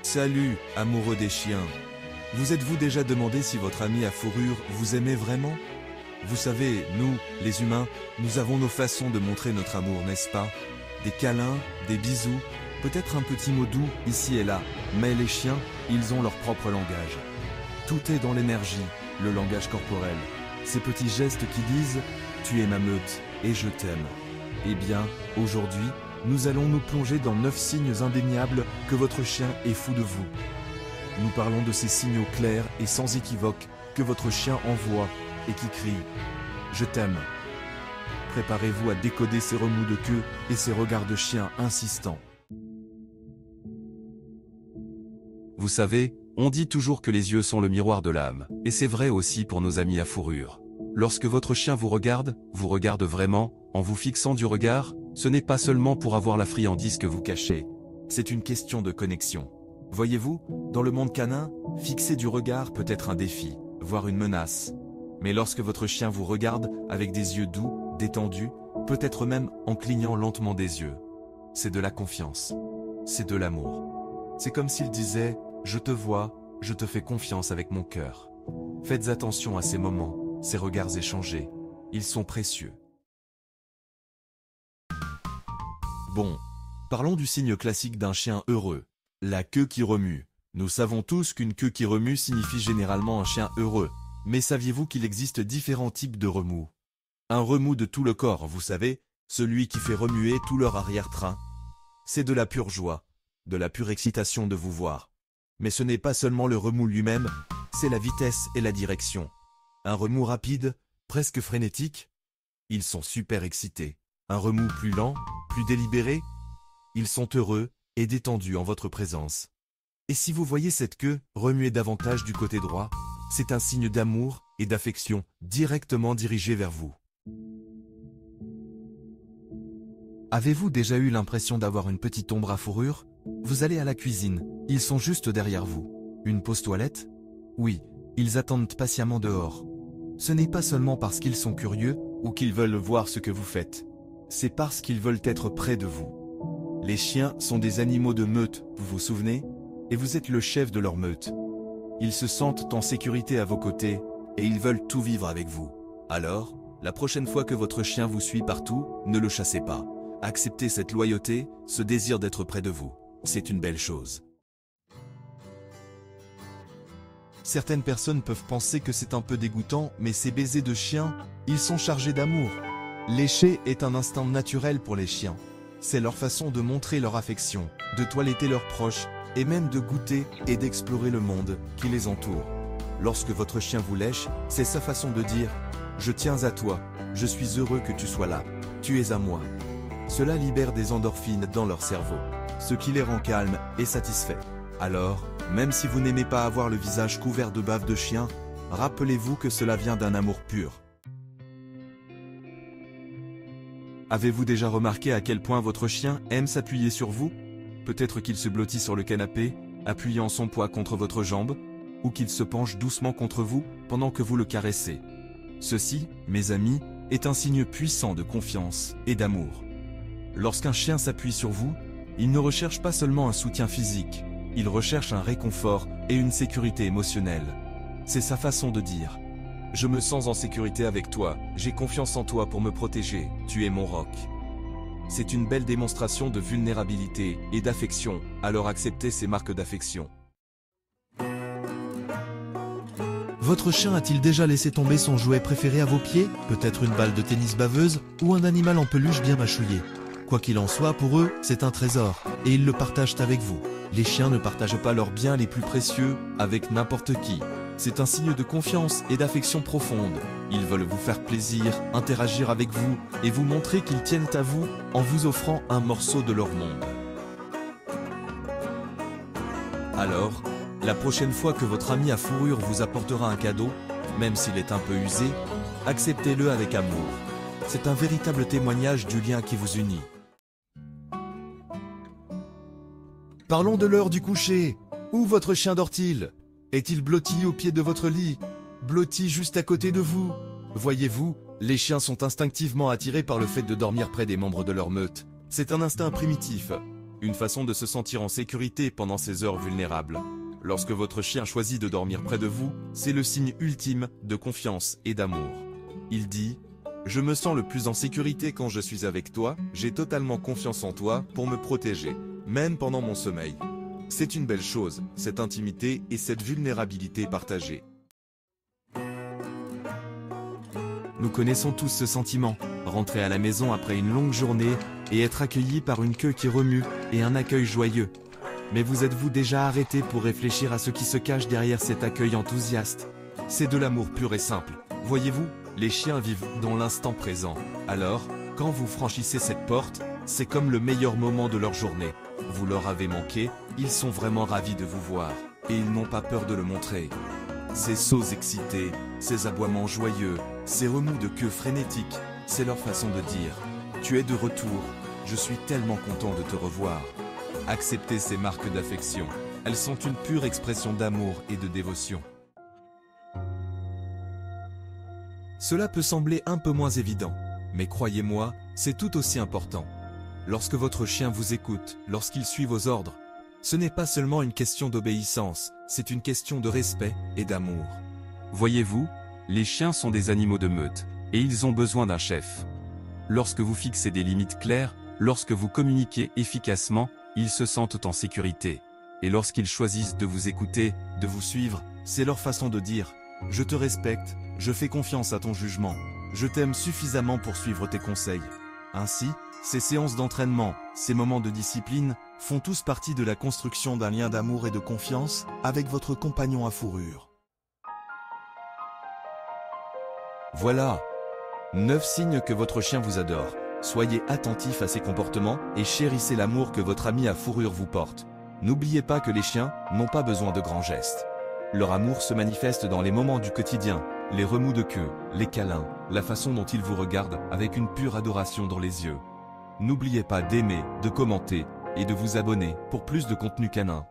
Salut, amoureux des chiens. Vous êtes-vous déjà demandé si votre ami à fourrure vous aimait vraiment? Vous savez, nous, les humains, nous avons nos façons de montrer notre amour, n'est-ce pas? Des câlins, des bisous, peut-être un petit mot doux ici et là, mais les chiens, ils ont leur propre langage. Tout est dans l'énergie, le langage corporel. Ces petits gestes qui disent « Tu es ma meute et je t'aime ». Eh bien, aujourd'hui, nous allons nous plonger dans 9 signes indéniables que votre chien est fou de vous. Nous parlons de ces signaux clairs et sans équivoque que votre chien envoie et qui crie « Je t'aime ». Préparez-vous à décoder ces remous de queue et ces regards de chien insistants. Vous savez, on dit toujours que les yeux sont le miroir de l'âme, et c'est vrai aussi pour nos amis à fourrure. Lorsque votre chien vous regarde vraiment, en vous fixant du regard, ce n'est pas seulement pour avoir la friandise que vous cachez. C'est une question de connexion. Voyez-vous, dans le monde canin, fixer du regard peut être un défi, voire une menace. Mais lorsque votre chien vous regarde avec des yeux doux, détendus, peut-être même en clignant lentement des yeux, c'est de la confiance. C'est de l'amour. C'est comme s'il disait « Je te vois, je te fais confiance avec mon cœur ». Faites attention à ces moments, ces regards échangés. Ils sont précieux. Bon, parlons du signe classique d'un chien heureux. La queue qui remue. Nous savons tous qu'une queue qui remue signifie généralement un chien heureux. Mais saviez-vous qu'il existe différents types de remous? Un remous de tout le corps, vous savez, celui qui fait remuer tout leur arrière-train. C'est de la pure joie, de la pure excitation de vous voir. Mais ce n'est pas seulement le remous lui-même, c'est la vitesse et la direction. Un remous rapide, presque frénétique. Ils sont super excités. Un remous plus lent, plus délibéré. Ils sont heureux et détendus en votre présence. Et si vous voyez cette queue remuer davantage du côté droit, c'est un signe d'amour et d'affection directement dirigé vers vous. Avez-vous déjà eu l'impression d'avoir une petite ombre à fourrure? Vous allez à la cuisine, ils sont juste derrière vous. Une pause toilette? Oui, ils attendent patiemment dehors. Ce n'est pas seulement parce qu'ils sont curieux ou qu'ils veulent voir ce que vous faites. C'est parce qu'ils veulent être près de vous. Les chiens sont des animaux de meute, vous vous souvenez? Et vous êtes le chef de leur meute. Ils se sentent en sécurité à vos côtés et ils veulent tout vivre avec vous. Alors, la prochaine fois que votre chien vous suit partout, ne le chassez pas. Acceptez cette loyauté, ce désir d'être près de vous. C'est une belle chose. Certaines personnes peuvent penser que c'est un peu dégoûtant, mais ces baisers de chiens, ils sont chargés d'amour. Lécher est un instinct naturel pour les chiens. C'est leur façon de montrer leur affection, de toiletter leurs proches, et même de goûter et d'explorer le monde qui les entoure. Lorsque votre chien vous lèche, c'est sa façon de dire « Je tiens à toi, je suis heureux que tu sois là, tu es à moi ». Cela libère des endorphines dans leur cerveau, ce qui les rend calmes et satisfaits. Alors, même si vous n'aimez pas avoir le visage couvert de bave de chien, rappelez-vous que cela vient d'un amour pur. Avez-vous déjà remarqué à quel point votre chien aime s'appuyer sur vous? Peut-être qu'il se blottit sur le canapé, appuyant son poids contre votre jambe, ou qu'il se penche doucement contre vous pendant que vous le caressez. Ceci, mes amis, est un signe puissant de confiance et d'amour. Lorsqu'un chien s'appuie sur vous, il ne recherche pas seulement un soutien physique, il recherche un réconfort et une sécurité émotionnelle. C'est sa façon de dire « Je me sens en sécurité avec toi, j'ai confiance en toi pour me protéger, tu es mon roc ». C'est une belle démonstration de vulnérabilité et d'affection, alors acceptez ces marques d'affection. Votre chien a-t-il déjà laissé tomber son jouet préféré à vos pieds? Peut-être une balle de tennis baveuse ou un animal en peluche bien mâchouillé. Quoi qu'il en soit, pour eux, c'est un trésor, et ils le partagent avec vous. Les chiens ne partagent pas leurs biens les plus précieux avec n'importe qui. C'est un signe de confiance et d'affection profonde. Ils veulent vous faire plaisir, interagir avec vous et vous montrer qu'ils tiennent à vous en vous offrant un morceau de leur monde. Alors, la prochaine fois que votre ami à fourrure vous apportera un cadeau, même s'il est un peu usé, acceptez-le avec amour. C'est un véritable témoignage du lien qui vous unit. Parlons de l'heure du coucher. Où votre chien dort-il? Est-il blotti au pied de votre lit? Blotti juste à côté de vous? Voyez-vous, les chiens sont instinctivement attirés par le fait de dormir près des membres de leur meute. C'est un instinct primitif. une façon de se sentir en sécurité pendant ces heures vulnérables. Lorsque votre chien choisit de dormir près de vous, c'est le signe ultime de confiance et d'amour. Il dit « Je me sens le plus en sécurité quand je suis avec toi, j'ai totalement confiance en toi pour me protéger, même pendant mon sommeil. » C'est une belle chose, cette intimité et cette vulnérabilité partagée. Nous connaissons tous ce sentiment, rentrer à la maison après une longue journée et être accueilli par une queue qui remue et un accueil joyeux. Mais vous êtes-vous déjà arrêté pour réfléchir à ce qui se cache derrière cet accueil enthousiaste? C'est de l'amour pur et simple. Voyez-vous, les chiens vivent dans l'instant présent. Alors, quand vous franchissez cette porte, c'est comme le meilleur moment de leur journée. Vous leur avez manqué, ils sont vraiment ravis de vous voir. Et ils n'ont pas peur de le montrer. Ces sauts excités, ces aboiements joyeux, ces remous de queue frénétiques, c'est leur façon de dire « Tu es de retour, je suis tellement content de te revoir ». Acceptez ces marques d'affection. Elles sont une pure expression d'amour et de dévotion. Cela peut sembler un peu moins évident, mais croyez-moi, c'est tout aussi important. Lorsque votre chien vous écoute, lorsqu'il suit vos ordres, ce n'est pas seulement une question d'obéissance, c'est une question de respect et d'amour. Voyez-vous, les chiens sont des animaux de meute, et ils ont besoin d'un chef. Lorsque vous fixez des limites claires, lorsque vous communiquez efficacement, ils se sentent en sécurité. Et lorsqu'ils choisissent de vous écouter, de vous suivre, c'est leur façon de dire « Je te respecte, je fais confiance à ton jugement, je t'aime suffisamment pour suivre tes conseils ». Ainsi, ces séances d'entraînement, ces moments de discipline, font tous partie de la construction d'un lien d'amour et de confiance avec votre compagnon à fourrure. Voilà, 9 signes que votre chien vous adore. Soyez attentif à ses comportements et chérissez l'amour que votre ami à fourrure vous porte. N'oubliez pas que les chiens n'ont pas besoin de grands gestes. Leur amour se manifeste dans les moments du quotidien, les remous de queue, les câlins, la façon dont ils vous regardent avec une pure adoration dans les yeux. N'oubliez pas d'aimer, de commenter et de vous abonner pour plus de contenu canin.